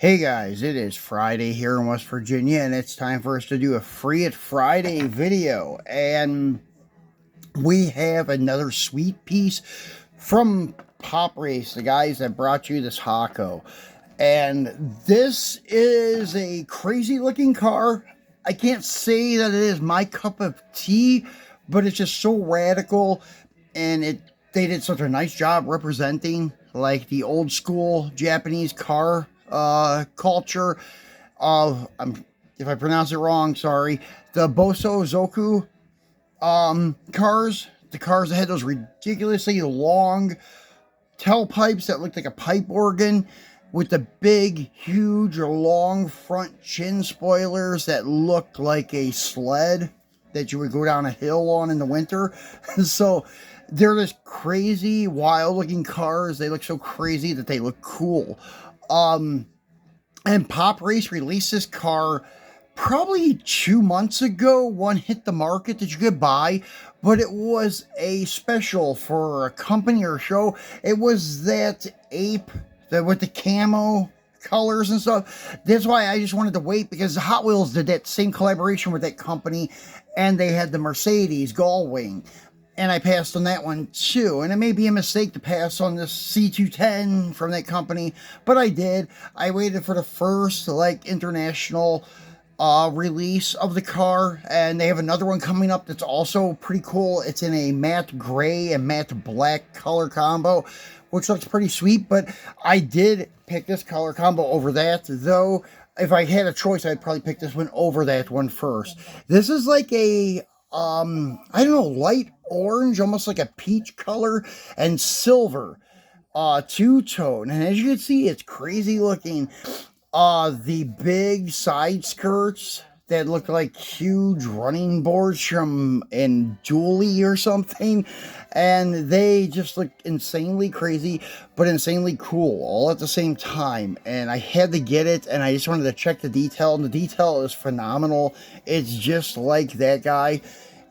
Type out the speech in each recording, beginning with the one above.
Hey guys, it is Friday here in West Virginia, and it's time for us to do a Free It Friday video. And we have another sweet piece from Pop Race, the guys that brought you this Hako. And this is a crazy looking car. I can't say that it is my cup of tea, but it's just so radical, and they did such a nice job representing like the old school Japanese car culture of if I pronounce it wrong, sorry, the Bosozoku cars, the cars that had those ridiculously long tailpipes that looked like a pipe organ with the big, huge, long front chin spoilers that looked like a sled that you would go down a hill on in the winter. So they're this crazy, wild looking cars. They look so crazy that they look cool. And Pop Race released this car probably 2 months ago. One hit the market that you could buy, but it was a special for a company or a show. It was that ape that with the camo colors and stuff. That's why I just wanted to wait, because Hot Wheels did that same collaboration with that company, and they had the Mercedes Gullwing. And I passed on that one too. And it may be a mistake to pass on this C210 from that company, but I did. I waited for the first international release of the car, and they have another one coming up that's also pretty cool. It's in a matte gray and matte black color combo, which looks pretty sweet. But I did pick this color combo over that, though. If I had a choice, I'd probably pick this one over that one first. This is like a I don't know, light orange, almost like a peach color, and silver two-tone. And as you can see, it's crazy looking. The big side skirts that look like huge running boards from in Julie or something, and they just look insanely crazy but insanely cool all at the same time. And I had to get it, and I just wanted to check the detail, and the detail is phenomenal. It's just like that guy.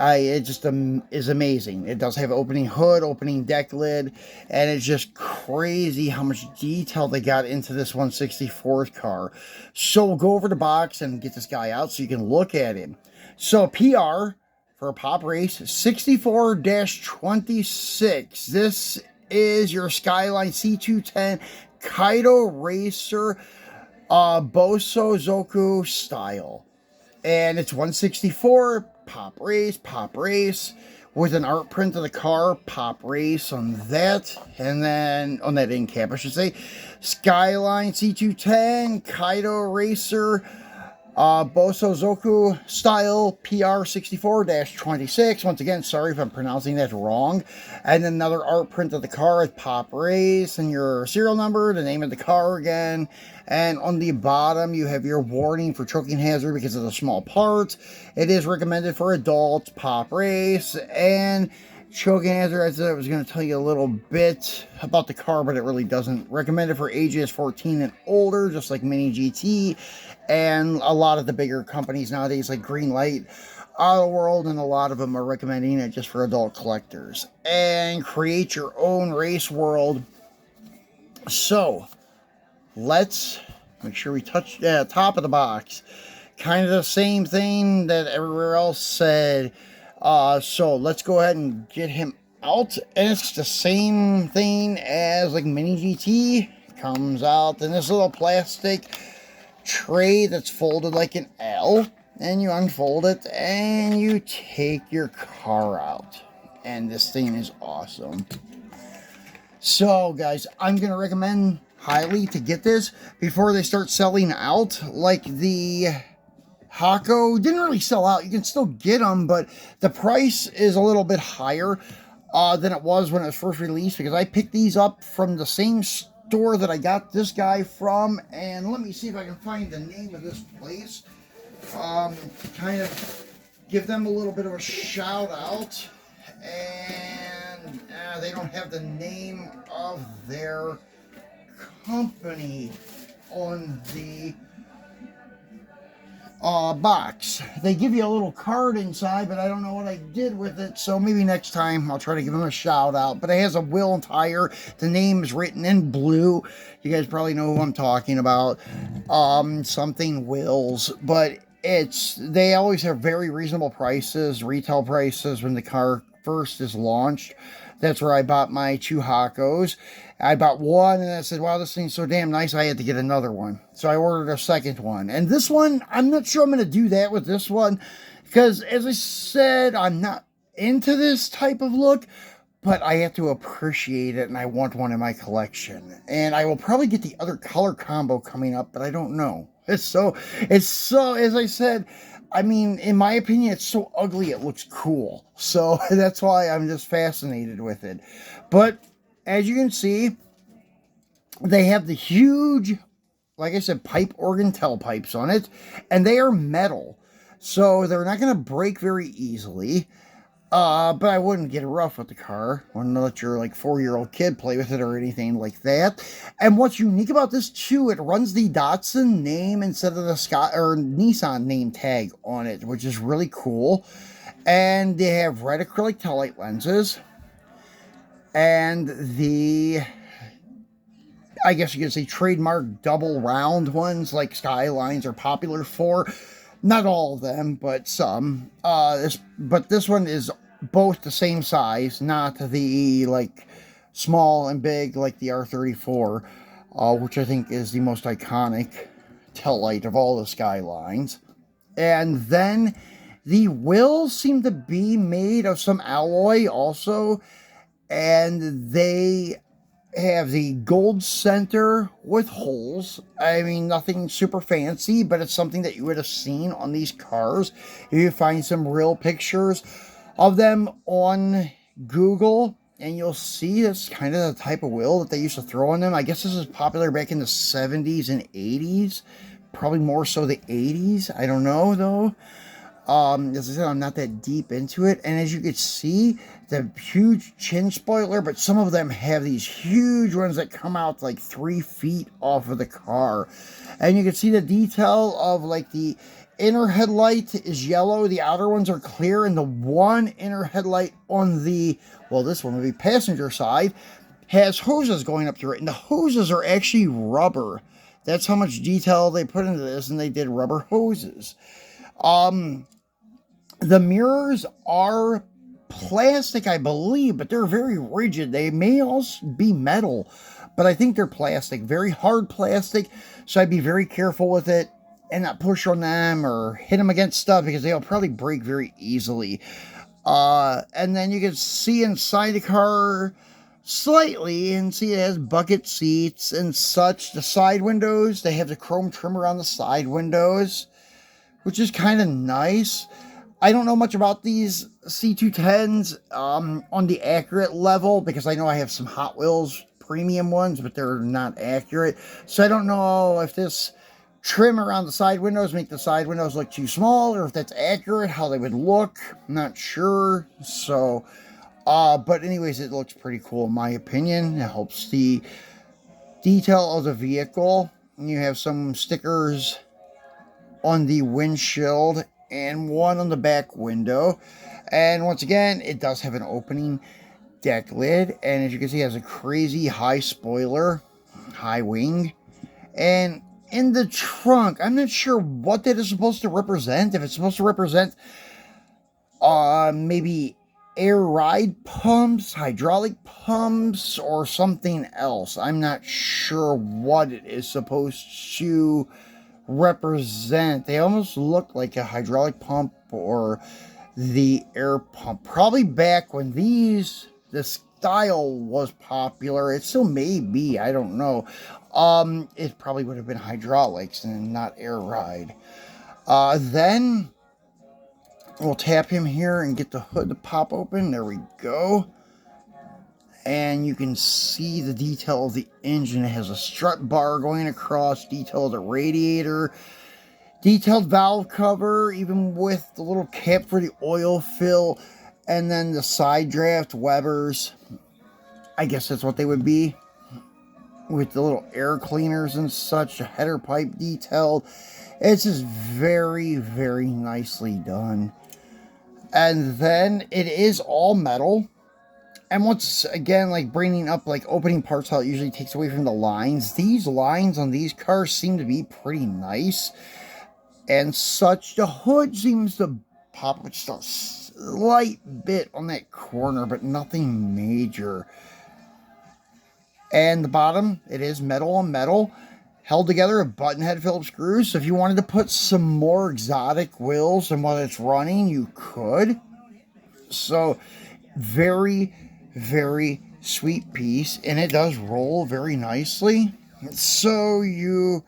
It just is amazing. It does have opening hood, opening deck lid, and it's just crazy how much detail they got into this 164th car. So we'll go over the box and get this guy out so you can look at him. So PR for a Pop Race 64-26. This is your Skyline C210 Kaido Racer Bosozoku style. And it's 164, Pop Race, with an art print of the car, Pop Race on that, and then, on that end cap, I should say, Skyline C210, Kaido Racer, Bosozoku style, PR 64-26. Once again, sorry if I'm pronouncing that wrong. And then another art print of the car is Pop Race, and your serial number, the name of the car again. And on the bottom, you have your warning for choking hazard because of the small parts. It is recommended for adults, Pop Race, and choking hazard. I said I was going to tell you a little bit about the car, but it really doesn't. Recommended for ages 14 and older, just like Mini GT, and a lot of the bigger companies nowadays, like Greenlight, Auto World, and a lot of them are recommending it just for adult collectors. And create your own race world. So let's make sure we touch the top of the box. Kind of the same thing that everywhere else said. So let's go ahead and get him out. And it's the same thing as like Mini GT. Comes out in this little plastic tray that's folded like an L. And you unfold it and you take your car out. And this thing is awesome. So guys, I'm going to recommend highly to get this before they start selling out. Like the Hako didn't really sell out. You can still get them, but the price is a little bit higher than it was when it was first released, because I picked these up from the same store that I got this guy from. And let me see if I can find the name of this place. Kind of give them a little bit of a shout out. And they don't have the name of their company on the box. They give you a little card inside, but I don't know what I did with it, so maybe next time I'll try to give them a shout out. But it has a wheel and tire. The name is written in blue. You guys probably know who I'm talking about. Something Wills, but they always have very reasonable prices, retail prices when the car first is launched. That's where I bought my two Hakos. I bought one and I said, wow, this thing's so damn nice, I had to get another one. So I ordered a second one. And this one, I'm not sure I'm going to do that with this one. Because as I said, I'm not into this type of look. But I have to appreciate it and I want one in my collection. And I will probably get the other color combo coming up, but I don't know. It's so, as I said, I mean, in my opinion, it's so ugly, it looks cool. So that's why I'm just fascinated with it. But as you can see, they have the huge, like I said, pipe organ tailpipes on it. And they are metal. So they're not going to break very easily. But I wouldn't get rough with the car. I wouldn't let your like 4-year-old kid play with it or anything like that. And what's unique about this too, it runs the Datsun name instead of the Nissan name tag on it, which is really cool. And they have red acrylic taillight lenses. And I guess you could say trademark double round ones like Skylines are popular for. Not all of them, but some. But this one is both the same size, not the like small and big like the R34, which I think is the most iconic taillight of all the Skylines. And then the wheels seem to be made of some alloy also, and they have the gold center with holes. I mean, nothing super fancy, but it's something that you would have seen on these cars. If you find some real pictures of them on Google, and you'll see that's kind of the type of wheel that they used to throw on them. I guess this is popular back in the 70s and 80s. Probably more so the 80s. I don't know, though. As I said, I'm not that deep into it. And as you can see, the huge chin spoiler, but some of them have these huge ones that come out like 3 feet off of the car. And you can see the detail of like the inner headlight is yellow, the outer ones are clear, and the one inner headlight on the, well, this one would be passenger side, has hoses going up through it. And the hoses are actually rubber. That's how much detail they put into this, and they did rubber hoses. The mirrors are plastic, I believe, but they're very rigid. They may also be metal, but I think they're plastic, very hard plastic. So I'd be very careful with it and not push on them or hit them against stuff because they'll probably break very easily. And then you can see inside the car slightly and see it has bucket seats and such. The side windows, they have the chrome trim around the side windows, which is kind of nice. I don't know much about these C210s on the accurate level because I know I have some Hot Wheels premium ones, but they're not accurate. So I don't know if this trim around the side windows make the side windows look too small or if that's accurate, how they would look. I'm not sure. So, but anyways, it looks pretty cool in my opinion. It helps the detail of the vehicle. You have some stickers on the windshield and one on the back window. And once again, it does have an opening deck lid. And as you can see, it has a crazy high spoiler, high wing. And in the trunk, I'm not sure what that is supposed to represent. If it's supposed to represent maybe air ride pumps, hydraulic pumps, or something else. I'm not sure what it is supposed to represent. They almost look like a hydraulic pump or the air pump. Probably back when this style was popular. It still may be, I don't know. It probably would have been hydraulics and not air ride. Then we'll tap him here and get the hood to pop open. There we go. And you can see the detail of the engine. It has a strut bar going across, detail of the radiator, detailed valve cover, even with the little cap for the oil fill, and then the side draft Webers. I guess that's what they would be. with the little air cleaners and such, the header pipe detailed. It's just very, very nicely done. And then it is all metal. And once again, like bringing up like opening parts, how it usually takes away from the lines. These lines on these cars seem to be pretty nice and such. The hood seems to pop just a slight bit on that corner, but nothing major. And the bottom, it is metal on metal, held together with button head Phillips screws. So if you wanted to put some more exotic wheels than what it's running, you could. So very, very sweet piece, and it does roll very nicely. So you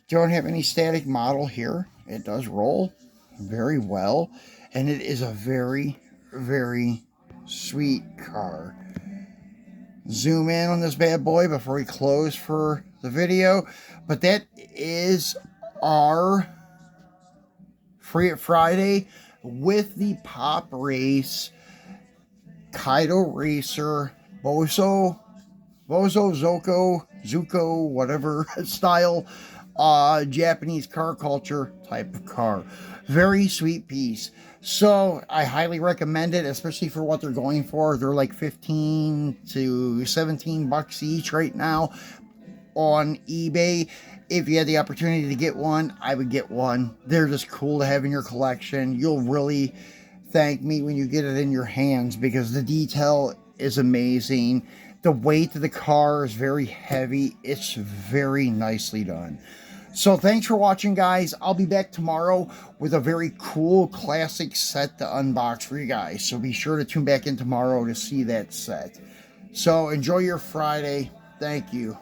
don't have any static model here. It does roll very well, and it is a very, very sweet car. Zoom in on this bad boy before we close for the video. But that is our Free It Friday with the Pop Race Kaido Racer Bosozoku, Zuko, whatever style, Japanese car culture type of car. Very sweet piece. So I highly recommend it, especially for what they're going for. They're like 15 to 17 bucks each right now on eBay. If you had the opportunity to get one, I would get one. They're just cool to have in your collection. You'll really thank me when you get it in your hands, because the detail is amazing. The weight of the car is very heavy. It's very nicely done. So thanks for watching, guys. I'll be back tomorrow with a very cool classic set to unbox for you guys. So be sure to tune back in tomorrow to see that set. So enjoy your Friday. Thank you.